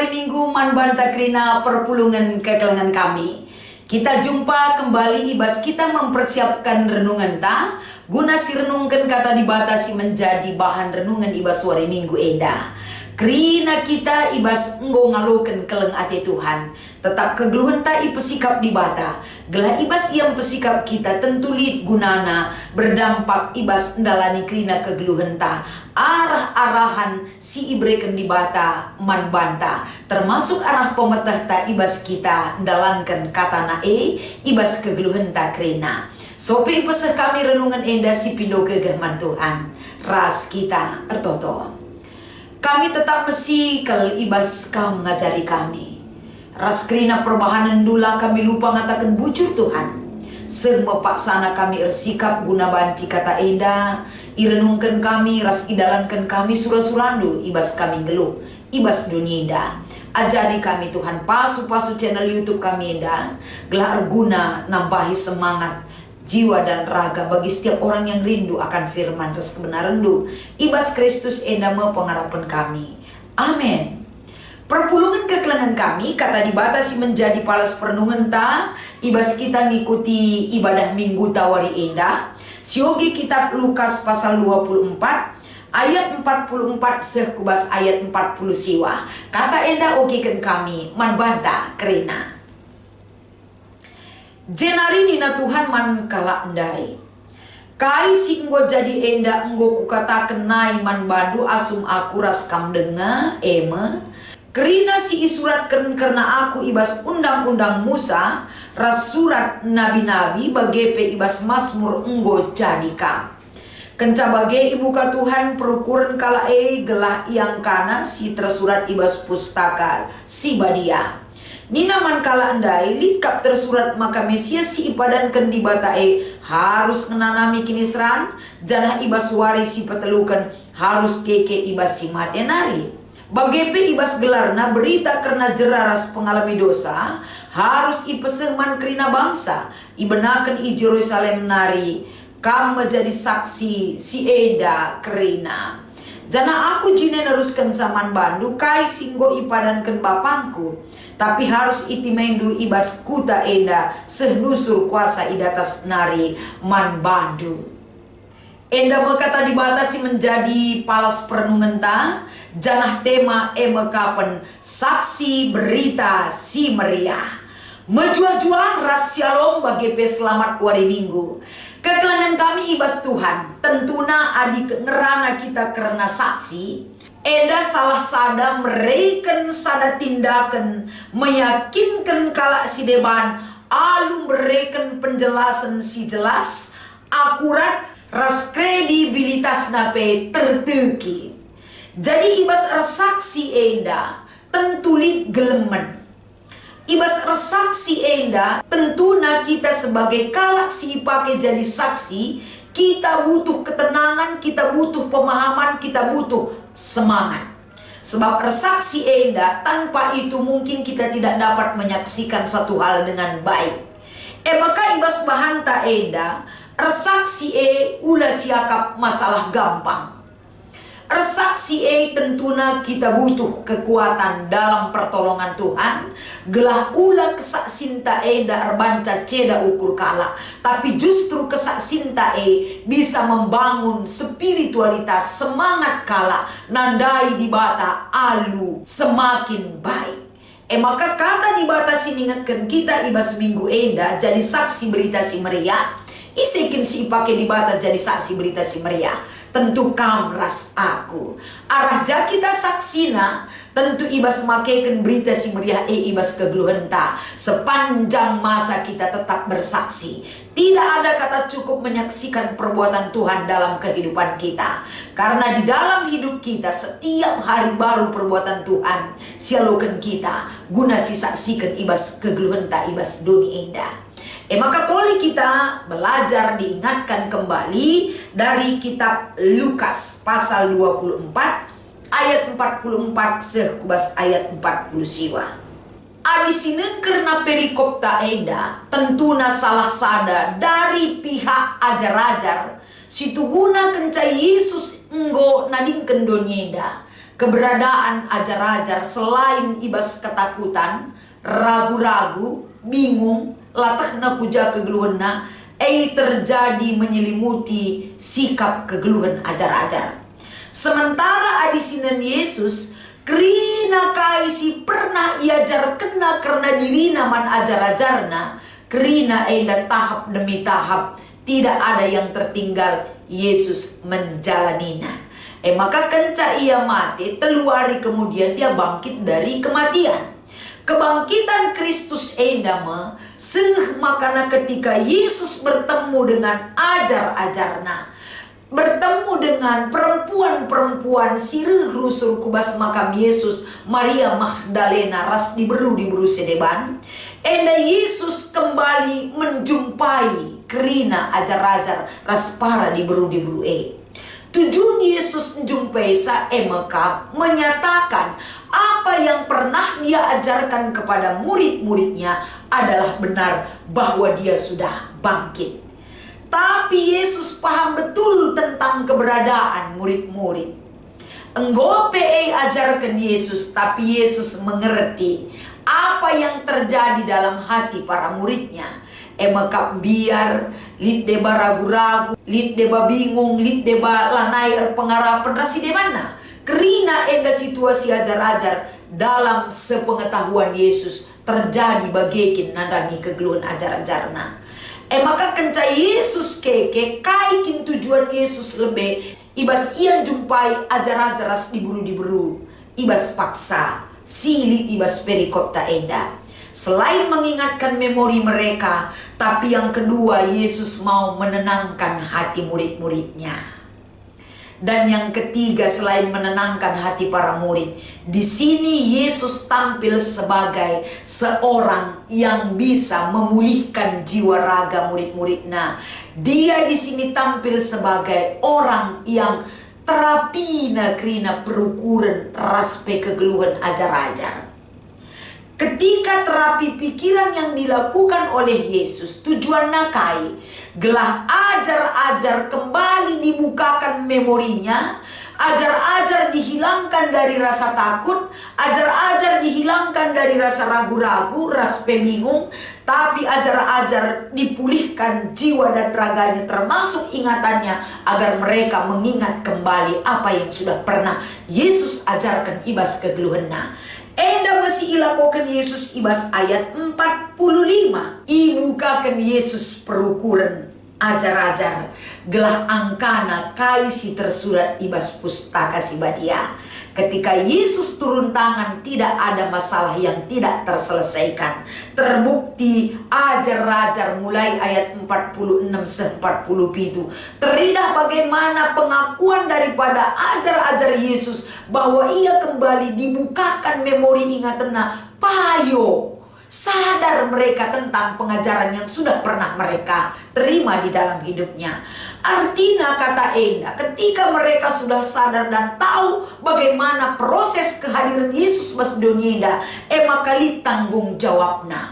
wari minggu man banta krina perpulungan kekelengan kami. Kita jumpa kembali ibas kita mempersiapkan renungan ta guna si renungkan kata dibatasi menjadi bahan renungan ibas wari minggu eda. Krina kita ibas enggo ngaloken keleng ate Tuhan. Tetap kegeluhan ta ipesikap dibata. Gelah ibas yang pesikap kita tentu lid gunana berdampak ibas ndalani krina kegeluhan ta. Arah-arahan si ibreken dibata man banta. Termasuk arah pemetah ta ibas kita ndalankan kata na ibas kegeluhan ta krina. Sope ipeseh kami renungan enda si pindo kegahman Tuhan. Ras kita ertoto. Kami tetap mesikal ibas kam ngajari kami. Ras krina perbahanan dula kami lupa ngatakan bujur Tuhan. Semua paksana kami ersikap guna banci kata enda. Irenungkan kami, ras idalankan kami surah-surandu. Ibas kami ngeluh, ibas dunia enda. Ajari kami Tuhan pasu-pasu channel YouTube kami enda. Gelar guna nambahi semangat jiwa dan raga bagi setiap orang yang rindu akan firman res kebenaran du. Ibas Kristus enda pengharapan kami. Amin. Perpulungan kekelengan kami kata dibatasi menjadi palas perenungan ta. Ibas kita ngikuti ibadah minggu tawari enda. Siogi kitab Lukas pasal 24 ayat 44 sekubas ayat 40 siwa. Kata enda ogikan kami man banta krena. Jenari nina Tuhan man kala endai. Kai si enggo jadi enda enggo kukata kenai man bandu asum aku ras kam denga eme. Kerina si isurat karena aku ibas undang-undang Musa ras surat nabi-nabi bagepe ibas Mazmur enggo jadi kam. Kenca bage ibuka Tuhan perukuran kala gelah yang kana si tersurat ibas pustaka si badia. Nina man kala andai likap tersurat maka Mesias si ipadankan di batae harus menanami kinisran janah ibas wari si petelukan harus keke ibas si matenari. Bagepe ibas gelarna berita karena jeraras pengalami dosa harus ipeseh man krina bangsa ibenakan i Jerusalem nari kam menjadi saksi si eda krina. Jana aku jine neruskan saman bandu kai singgo ipadankan bapangku. Tapi harus iti mendu ibas kuta enda sehnusur kuasa idatas nari man bandu. Enda mekata dibatasi menjadi palas perenungan ta. Janah tema emekapen saksi berita si meriah. Menjua-jua ras shalom bagi selamat wari minggu. Kekelangan kami ibas Tuhan. Tentuna adik ngerana kita karena saksi. Eda salah sada mereken sada tindakan meyakinkan kala si deban alu mereken penjelasan si jelas akurat ras kredibilitas nape terteki. Jadi ibas resaksi enda tentulit gelemen. Ibas resaksi enda tentuna kita sebagai kalak si pakai jadi saksi. Kita butuh ketenangan, kita butuh pemahaman, kita butuh semangat. Sebab resaksi enda tanpa itu mungkin kita tidak dapat menyaksikan satu hal dengan baik. Maka ibas bahanta enda resaksi ulah siakap masalah gampang. Resaksi tentuna kita butuh kekuatan dalam pertolongan Tuhan. Gelah ulah kesaksinta eda erbanca ceda ukur kala. Tapi justru kesaksinta bisa membangun spiritualitas semangat kala. Nandai dibata alu semakin baik. Maka kata dibatasi ingatkan kita ibas minggu enda jadi saksi berita si meriah. Isekin si ipake dibata jadi saksi berita si meriah. Tentu kam ras aku. Arah ja kita saksina. Tentu ibas makeken berita si meriah ibas kegeluhan ta. Sepanjang masa kita tetap bersaksi. Tidak ada kata cukup menyaksikan perbuatan Tuhan dalam kehidupan kita. Karena di dalam hidup kita setiap hari baru perbuatan Tuhan sialukan kita. Guna si saksikan ibas kegeluhan ta ibas dunia indah. Maka toleh kita belajar diingatkan kembali dari kitab Lukas pasal 24 ayat 44 sekubas ayat 40 siwa. Adisinen karena perikop ta eda tentuna salah sada dari pihak ajar-ajar situ guna kenca Yesus enggo nadingken donyeda keberadaan ajar-ajar selain ibas ketakutan, ragu-ragu, bingung, latakna puja kegeluhanna, terjadi menyelimuti sikap kegeluhan ajar-ajar. Sementara adisinan Yesus, kerina kaisi pernah iajar kena karena dirina man ajar-ajarna, kerina enda tahap demi tahap, tidak ada yang tertinggal, Yesus menjalanina. Maka kenca ia mati, 3 hari kemudian dia bangkit dari kematian. Kebangkitan Kristus endama makana ketika Yesus bertemu dengan ajar-ajarna, bertemu dengan perempuan-perempuan sirih rusur kubas makam Yesus, Maria Magdalena ras diberu sedeban, enda Yesus kembali menjumpai kerina ajar-ajar ras para diberu Tujuan Yesus menjumpai mereka menyatakan apa yang pernah dia ajarkan kepada murid-muridnya adalah benar, bahwa dia sudah bangkit. Tapi Yesus paham betul tentang keberadaan murid-murid. Enggo PE ajarkan Yesus, tapi Yesus mengerti apa yang terjadi dalam hati para muridnya. Maka biar lid deba ragu-ragu, lid deba bingung, lid deba lanai pengarapan rasi demana. Kerina enda situasi ajar-ajar dalam sepengetahuan Yesus terjadi bagikin nandangi kegeluhan ajar-ajarna. Maka kenca Yesus keke kaikin tujuan Yesus lebih ibas ian jumpai ajar-ajar ras diburu ibas paksa silit ibas perikopta enda. Selain mengingatkan memori mereka, tapi yang kedua Yesus mau menenangkan hati murid-muridnya. Dan yang ketiga, selain menenangkan hati para murid, di sini Yesus tampil sebagai seorang yang bisa memulihkan jiwa raga murid-muridnya. Dia di sini tampil sebagai orang yang terapi krina perukuran raspe kegeluhan ajar-ajar. Ketika terapi pikiran yang dilakukan oleh Yesus, tujuan nakai gelah ajar-ajar kembali dibukakan memorinya, ajar-ajar dihilangkan dari rasa takut, ajar-ajar dihilangkan dari rasa ragu-ragu, rasa bingung, tapi ajar-ajar dipulihkan jiwa dan raganya termasuk ingatannya agar mereka mengingat kembali apa yang sudah pernah Yesus ajarkan ibas kegeluhanna. Enda masih ilakokan Yesus ibas ayat 45. Ibukakan Yesus perukuran ajar-ajar gelah angkana kaisi tersurat ibas pustaka sibadia. Ketika Yesus turun tangan, tidak ada masalah yang tidak terselesaikan. Terbukti ajar-ajar mulai ayat 46-47 teridah bagaimana pengakuan daripada ajar-ajar Yesus bahwa ia kembali dibukakan memori ingatannya. Payo sadar mereka tentang pengajaran yang sudah pernah mereka terima di dalam hidupnya. Artinya kata enda, ketika mereka sudah sadar dan tahu bagaimana proses kehadiran Yesus mas dunia, kali tanggung jawabna.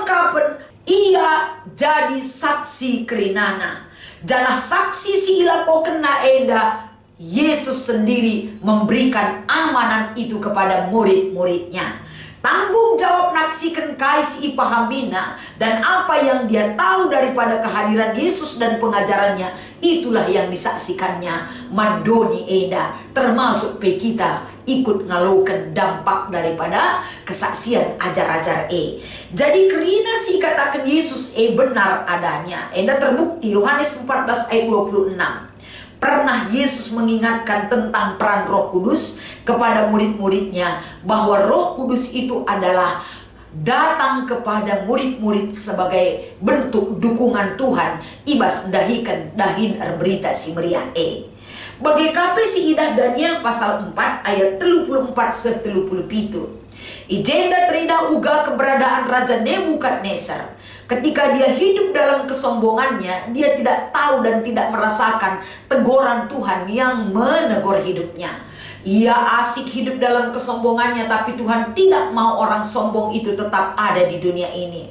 Kapan ia jadi saksi kerinana. Janah saksi si ilako kena enda, Yesus sendiri memberikan amanan itu kepada murid-muridnya. Tanggung jawab naksikan kais ipahamina dan apa yang dia tahu daripada kehadiran Yesus dan pengajarannya, itulah yang disaksikannya mandoni eda, termasuk kita ikut ngalakukan dampak daripada kesaksian ajar-ajar Jadi kerina si katakan Yesus benar adanya. Enda terbukti Yohanes 14 ayat 26. Pernah Yesus mengingatkan tentang peran Roh Kudus kepada murid-muridnya, bahwa Roh Kudus itu adalah datang kepada murid-murid sebagai bentuk dukungan Tuhan ibas dahin berita si meriah Bagi kape si idah Daniel pasal 4 ayat 34-37. Ijenda teridah uga keberadaan Raja Nebukadnezar. Ketika dia hidup dalam kesombongannya, dia tidak tahu dan tidak merasakan teguran Tuhan yang menegur hidupnya. Ia asik hidup dalam kesombongannya, tapi Tuhan tidak mau orang sombong itu tetap ada di dunia ini.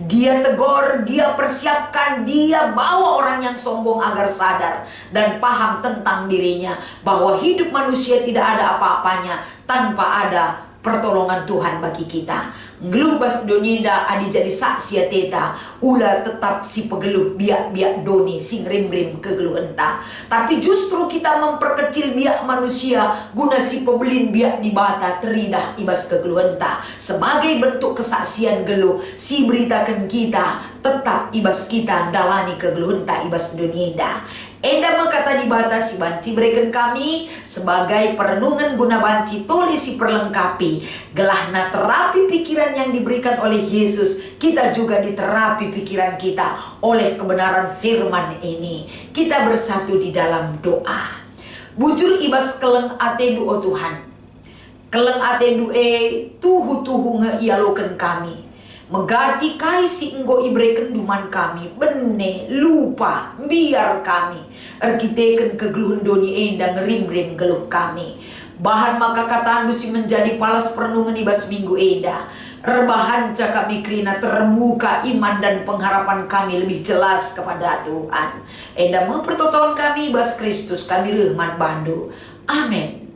Dia tegur, dia persiapkan, dia bawa orang yang sombong agar sadar dan paham tentang dirinya, bahwa hidup manusia tidak ada apa-apanya tanpa ada pertolongan Tuhan bagi kita. Ngelubas doninda adi jadi saksi teta, ular tetap si pegeluh biak-biak doni sing rim-rim kegeluh entah. Tapi justru kita memperkecil biak manusia guna si pebelin biak di bata teridah ibas kegeluh entah. Sebagai bentuk kesaksian geluh, si beritakan kita tetap ibas kita dalani kegeluh entah ibas doninda. Enda kata dibatasi banci berikan kami sebagai perenungan guna banci tulis si perlengkapi gelahna terapi pikiran yang diberikan oleh Yesus. Kita juga diterapi pikiran kita oleh kebenaran firman ini. Kita bersatu di dalam doa. Bujur ibas keleng atendu o Tuhan, keleng atendu tuhu ngeialokan kami. Megati kai si enggo ibreken duman kami, bene lupa biar kami erkiteken kegeluhan doni enda ngerim-rim geluh kami. Bahan maka kata si menjadi palas perenungan ibas minggu enda. Rebahan cakap mikrina terbuka iman dan pengharapan kami lebih jelas kepada Tuhan. Enda mempertotohan kami ibas Kristus kami Rahman Bandu. Amin.